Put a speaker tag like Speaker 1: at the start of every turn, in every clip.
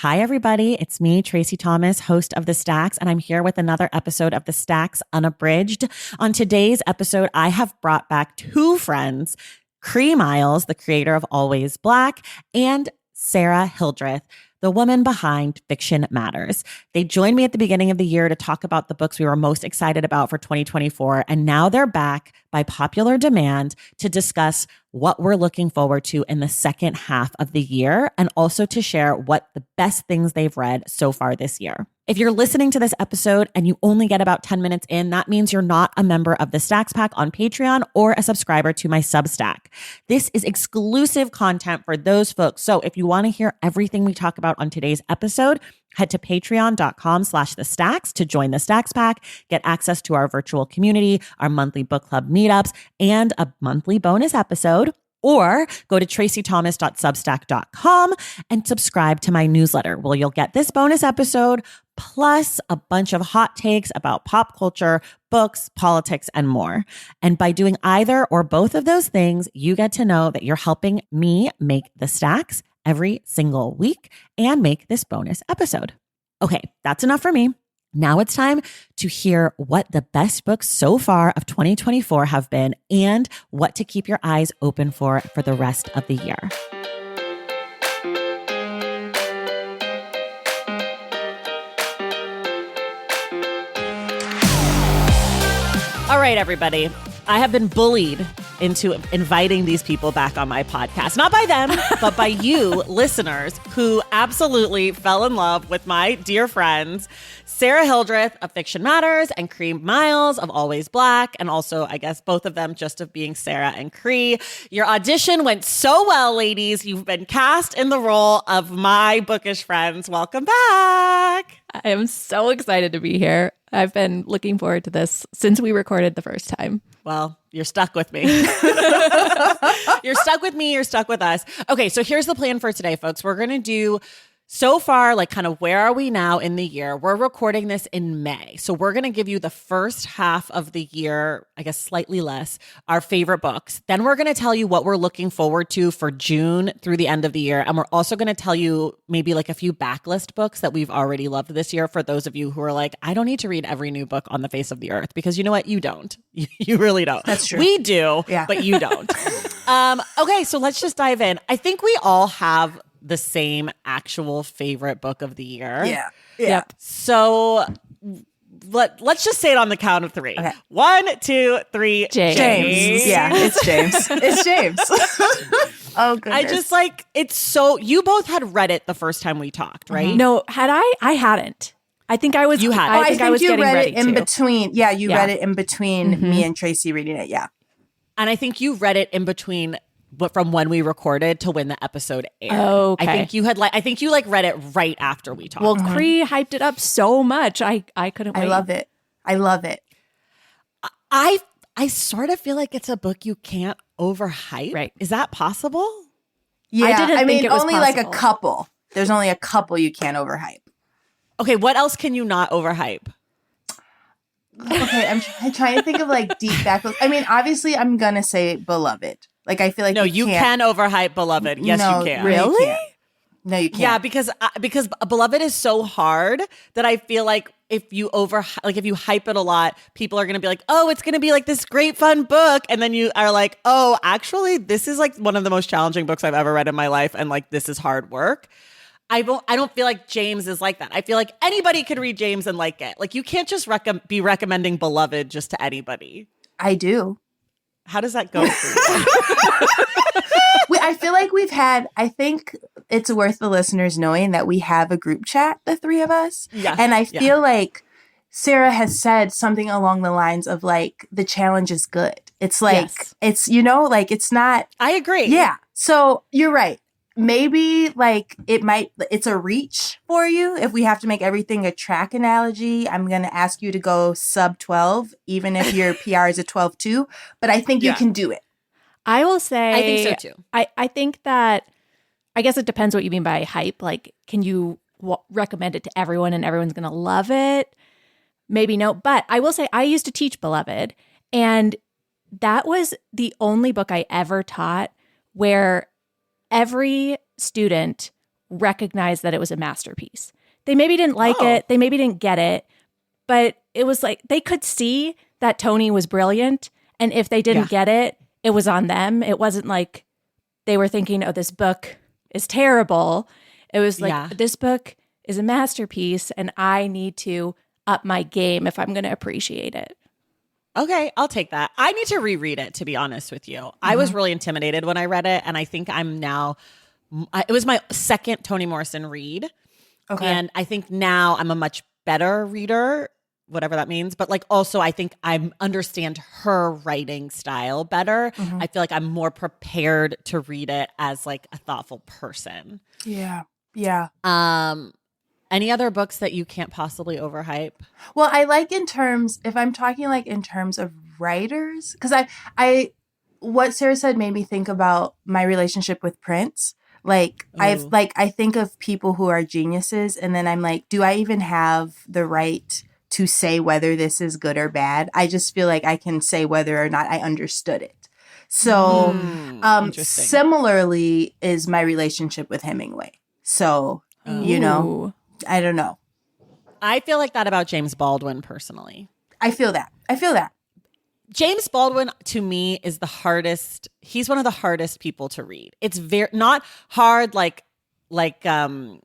Speaker 1: Hi, everybody. It's me, Tracy Thomas, host of The Stacks, and I'm here with another episode of The Stacks Unabridged. On today's episode, I have brought back two friends, Cree Myles, the creator of Always Black, and Sara Hildreth, the woman behind Fiction Matters. They joined me at the beginning of the year to talk about the books we were most excited about for 2024, and now they're back by popular demand to discuss what we're looking forward to in the second half of the year, and also to share what the best things they've read so far this year. If you're listening to this episode and you only get about 10 minutes in, that means you're not a member of the Stacks Pack on Patreon or a subscriber to my Substack. This is exclusive content for those folks. So if you want to hear everything we talk about on today's episode, head to patreon.com/thestacks to join the Stacks Pack, get access to our virtual community, our monthly book club meetups, and a monthly bonus episode. Or go to tracythomas.substack.com and subscribe to my newsletter, where you'll get this bonus episode plus a bunch of hot takes about pop culture, books, politics, and more. And by doing either or both of those things, you get to know that you're helping me make the Stacks every single week and make this bonus episode. Okay, that's enough for me. Now it's time to hear what the best books so far of 2024 have been and what to keep your eyes open for the rest of the year. All right, everybody. I have been bullied into inviting these people back on my podcast. Not by them, but by you listeners who absolutely fell in love with my dear friends, Sara Hildreth of Fiction Matters and Cree Myles of Always Black. And also, I guess, both of them just of being Sara and Cree. Your audition went so well, ladies. You've been cast in the role of my bookish friends. Welcome back.
Speaker 2: I am so excited to be here. I've been looking forward to this since we recorded the first time.
Speaker 1: Well, you're stuck with me. You're stuck with me. You're stuck with us. Okay, so here's the plan for today, folks. We're going to do so far, like kind of where are we now in the year? We're recording this in May. So we're going to give you the first half of the year, I guess slightly less, our favorite books. Then we're going to tell you what we're looking forward to for June through the end of the year. And we're also going to tell you maybe like a few backlist books that we've already loved this year for those of you who are like, I don't need to read every new book on the face of the earth, because you know what? You don't. You really don't.
Speaker 3: That's true.
Speaker 1: We do, yeah. But you don't. Okay, so let's just dive in. I think we all have the same actual favorite book of the year.
Speaker 3: Yeah.
Speaker 2: Yep.
Speaker 1: So let's just say it on the count of three. Okay. 1, 2, 3.
Speaker 3: James. Yeah, it's James. It's James. Oh, goodness.
Speaker 1: I just like, it's so, you both had read it the first time we talked, right?
Speaker 2: Mm-hmm. No, had I? I hadn't. I think I was.
Speaker 1: You had.
Speaker 2: I think I was
Speaker 3: you
Speaker 2: getting
Speaker 3: read
Speaker 2: ready
Speaker 3: it in
Speaker 2: to.
Speaker 3: between. Yeah, you read it in between me and Tracy reading it. Yeah.
Speaker 1: And I think you read it in between, but from when we recorded to when the episode aired.
Speaker 2: Okay.
Speaker 1: I think you read it right after we talked.
Speaker 2: Well, Cree hyped it up so much. I couldn't wait.
Speaker 3: I love it. I love it.
Speaker 1: I sort of feel like it's a book you can't overhype.
Speaker 2: Right.
Speaker 1: Is that possible?
Speaker 3: Yeah.
Speaker 2: I didn't think it was
Speaker 3: only
Speaker 2: possible.
Speaker 3: like a couple. There's only a couple you can't overhype.
Speaker 1: Okay, what else can you not overhype?
Speaker 3: Okay, I'm trying to think of like deep backlist. I mean, obviously, I'm gonna say Beloved. Like, I feel like
Speaker 1: no, you can overhype Beloved. Yes,
Speaker 3: no,
Speaker 1: you can.
Speaker 3: Really?
Speaker 2: You can't.
Speaker 3: No, you can't.
Speaker 1: Yeah, because Beloved is so hard that I feel like if you hype it a lot, people are going to be like, oh, it's going to be like this great fun book. And then you are like, oh, actually, this is like one of the most challenging books I've ever read in my life. And like, this is hard work. I don't feel like James is like that. I feel like anybody could read James and like it. Like, you can't just be recommending Beloved just to anybody.
Speaker 3: I do.
Speaker 1: How does that go for you?
Speaker 3: I feel like I think it's worth the listeners knowing that we have a group chat, the three of us.
Speaker 1: Yeah.
Speaker 3: And I feel like Sara has said something along the lines of like, the challenge is good. It's like, It's, like it's not.
Speaker 1: I agree.
Speaker 3: Yeah. So you're right. Maybe like it's a reach for you. If we have to make everything a track analogy, I'm going to ask you to go sub 12, even if your PR is a 12.2. But I think you can do it.
Speaker 2: I will say.
Speaker 1: I think so too.
Speaker 2: I think that, I guess it depends what you mean by hype. Like, can you recommend it to everyone and everyone's going to love it? Maybe no. But I will say I used to teach Beloved, and that was the only book I ever taught where every student recognized that it was a masterpiece. They maybe didn't like it. They maybe didn't get it. But it was like they could see that Tony was brilliant. And if they didn't get it, it was on them. It wasn't like they were thinking, oh, this book is terrible. It was like, this book is a masterpiece and I need to up my game if I'm going to appreciate it.
Speaker 1: Okay, I'll take that. I need to reread it, to be honest with you. I was really intimidated when I read it, and I think I'm now, it was my second Toni Morrison read. Okay. And I think now I'm a much better reader, whatever that means. But like also I think I understand her writing style better. I feel like I'm more prepared to read it as like a thoughtful person.
Speaker 3: Yeah. Yeah.
Speaker 1: Any other books that you can't possibly overhype?
Speaker 3: Well, I like if I'm talking like in terms of writers, because what Sara said made me think about my relationship with Prince. Like I think of people who are geniuses, and then I'm like, do I even have the right to say whether this is good or bad? I just feel like I can say whether or not I understood it. So similarly is my relationship with Hemingway. So, you know, I don't know.
Speaker 1: I feel like that about James Baldwin personally.
Speaker 3: I feel that.
Speaker 1: James Baldwin, to me, is the hardest. He's one of the hardest people to read. It's very not hard, like in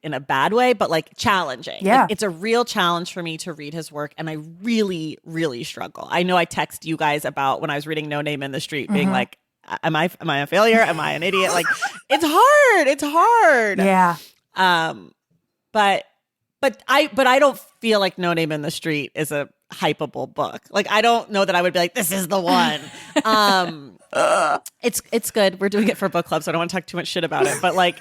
Speaker 1: a bad way, but like challenging.
Speaker 3: Yeah,
Speaker 1: like, it's a real challenge for me to read his work, and I really, really struggle. I know I text you guys about when I was reading No Name in the Street, being like, "Am I a failure? Am I an idiot?" Like, it's hard. It's hard.
Speaker 3: Yeah.
Speaker 1: But I don't feel like No Name in the Street is a hypeable book. Like, I don't know that I would be like, this is the one. It's good. We're doing it for book club, so I don't want to talk too much shit about it. But like,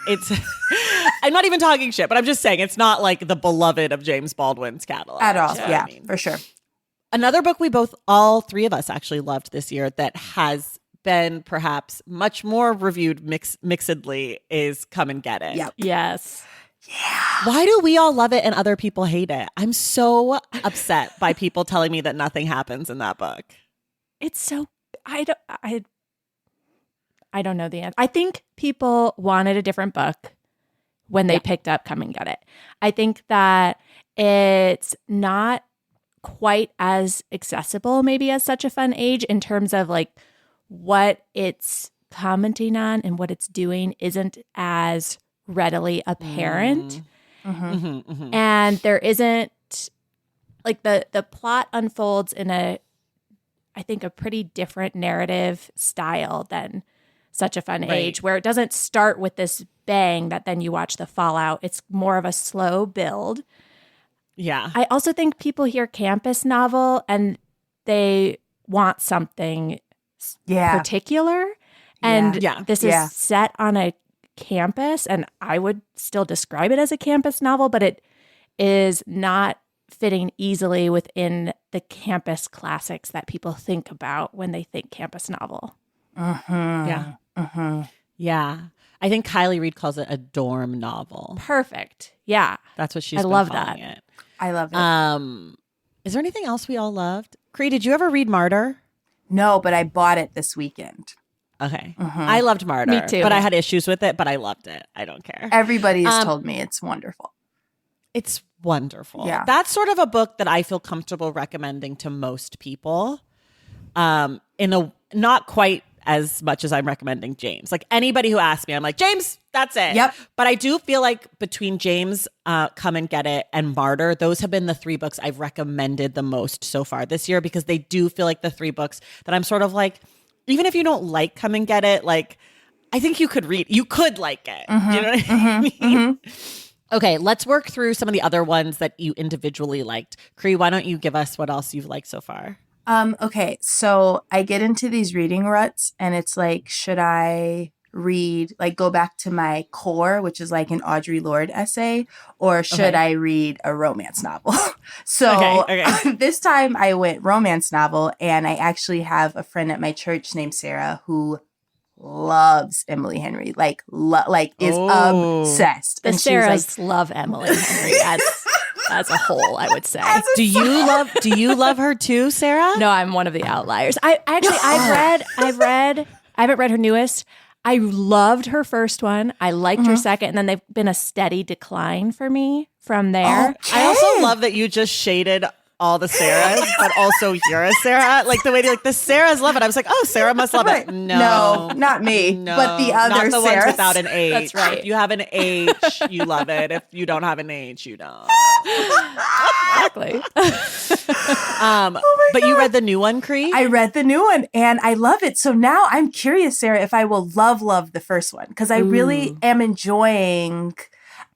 Speaker 1: I'm not even talking shit, but I'm just saying it's not like the beloved of James Baldwin's catalog.
Speaker 3: At all.
Speaker 1: You know
Speaker 3: Yeah,
Speaker 1: what I mean?
Speaker 3: for sure.
Speaker 1: Another book we all three of us actually loved this year that has been perhaps much more reviewed mixedly is Come and Get It.
Speaker 3: Yep.
Speaker 2: Yes.
Speaker 3: Yeah.
Speaker 1: Why do we all love it and other people hate it? I'm so upset by people telling me that nothing happens in that book.
Speaker 2: It's so I don't know the answer. I think people wanted a different book when they picked up Come and Get It. I think that it's not quite as accessible maybe as Such a Fun Age in terms of like what it's commenting on and what it's doing isn't as readily apparent. And there isn't like the plot unfolds in I think a pretty different narrative style than Such a Fun Age, where it doesn't start with this bang that then you watch the fallout. It's more of a slow build.
Speaker 1: Yeah.
Speaker 2: I also think people hear campus novel and they want something particular. And this is set on a campus, and I would still describe it as a campus novel, but it is not fitting easily within the campus classics that people think about when they think campus novel.
Speaker 1: Yeah. Yeah. I think Kylie Reed calls it a dorm novel.
Speaker 2: Perfect. Yeah.
Speaker 1: That's what she's
Speaker 2: I
Speaker 1: been
Speaker 2: love
Speaker 1: calling
Speaker 2: that.
Speaker 1: it.
Speaker 3: I love it.
Speaker 1: Is there anything else we all loved? Cree, did you ever read Martyr?
Speaker 3: No, but I bought it this weekend.
Speaker 1: Okay. I loved Martyr.
Speaker 2: Me too.
Speaker 1: But I had issues with it, but I loved it. I don't care.
Speaker 3: Everybody has told me it's wonderful.
Speaker 1: It's wonderful.
Speaker 3: Yeah.
Speaker 1: That's sort of a book that I feel comfortable recommending to most people. Not quite as much as I'm recommending James. Like anybody who asks me, I'm like, James, that's it.
Speaker 3: Yep.
Speaker 1: But I do feel like between James, Come and Get It, and Martyr, those have been the three books I've recommended the most so far this year, because they do feel like the three books that I'm sort of like, even if you don't like Come and Get It, like I think you could like it. You know what I mean? Okay, let's work through some of the other ones that you individually liked. Cree, why don't you give us what else you've liked so far?
Speaker 3: Okay, so I get into these reading ruts, and it's like, should I go back to my core, which is like an Audre Lorde essay, or should I read a romance novel? So this time I went romance novel, and I actually have a friend at my church named Sara who loves Emily Henry, is obsessed.
Speaker 2: The
Speaker 3: and
Speaker 2: Saras love Emily Henry as a whole, I would say.
Speaker 1: Do you love her too, Sara?
Speaker 2: No, I'm one of the outliers. I haven't read her newest. I loved her first one. I liked her second, and then they've been a steady decline for me from there.
Speaker 3: Okay.
Speaker 1: I also love that you just shaded all the Sarahs, but also you're a Sarah. Like the way the Sarahs love it. I was like, oh, Sarah must love it. No,
Speaker 3: not me,
Speaker 1: no,
Speaker 3: but the other
Speaker 1: not the
Speaker 3: Sarahs.
Speaker 1: ones without an H.
Speaker 2: That's right.
Speaker 1: If you have an H, you love it. If you don't have an H, you don't.
Speaker 2: Exactly.
Speaker 1: But you read the new one, Cree?
Speaker 3: I read the new one and I love it. So now I'm curious, Sarah, if I will love the first one because I really am enjoying.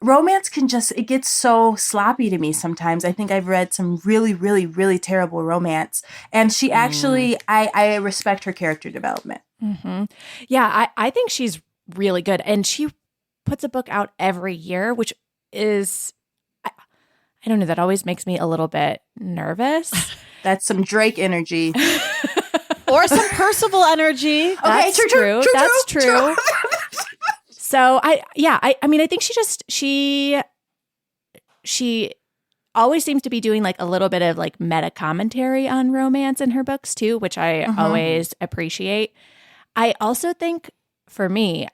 Speaker 3: Romance it gets so sloppy to me sometimes. I think I've read some really, really, really terrible romance. And she actually, I respect her character development.
Speaker 2: Mm-hmm. Yeah, I think she's really good. And she puts a book out every year, which is, I don't know, that always makes me a little bit nervous.
Speaker 3: That's some Drake energy.
Speaker 1: Or some Percival energy.
Speaker 2: That's true. That's true. So I mean, I think she always seems to be doing like a little bit of like meta commentary on romance in her books too, which I always appreciate. I also think for me,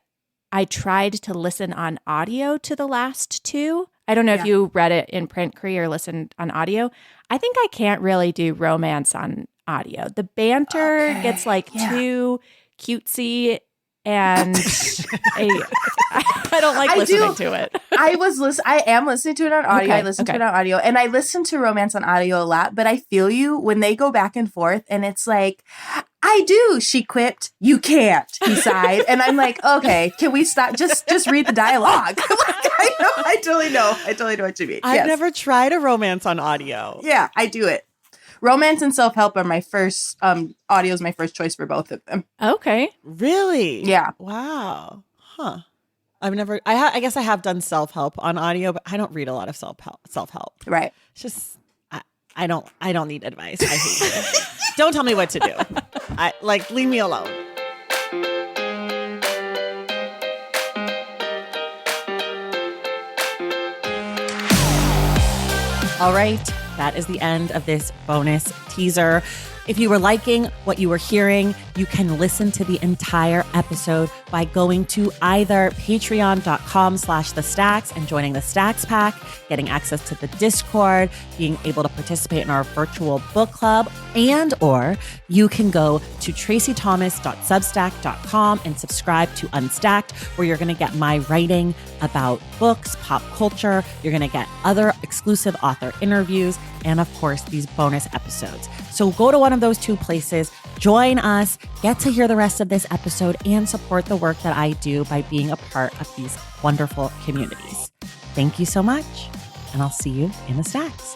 Speaker 2: I tried to listen on audio to the last two. I don't know if you read it in print, Cree, or listened on audio. I think I can't really do romance on audio. The banter gets like too cutesy. And I don't like listening to it.
Speaker 3: I am listening to it on audio.
Speaker 2: Okay,
Speaker 3: I listen to it on audio. And I listen to romance on audio a lot, but I feel you when they go back and forth and it's like, I do, she quipped, you can't, he sighed. And I'm like, okay, can we stop? Just read the dialogue. I totally know what you mean.
Speaker 1: I've never tried a romance on audio.
Speaker 3: Yeah, I do it. Romance and self-help are my first, audio is my first choice for both of them.
Speaker 2: Okay.
Speaker 1: Really?
Speaker 3: Yeah.
Speaker 1: Wow. Huh. I've never, I guess I have done self-help on audio, but I don't read a lot of self-help.
Speaker 3: Right.
Speaker 1: It's just, I don't need advice. I hate it. Don't tell me what to do. Leave me alone. All right. That is the end of this bonus teaser. If you were liking what you were hearing, you can listen to the entire episode by going to either patreon.com/thestacks and joining the Stacks Pack, getting access to the Discord, being able to participate in our virtual book club, and or you can go to tracythomas.substack.com and subscribe to Unstacked, where you're going to get my writing about books, pop culture. You're going to get other exclusive author interviews, and of course, these bonus episodes. So go to one of those two places, join us, get to hear the rest of this episode, and support the work that I do by being a part of these wonderful communities. Thank you so much, and I'll see you in the stacks.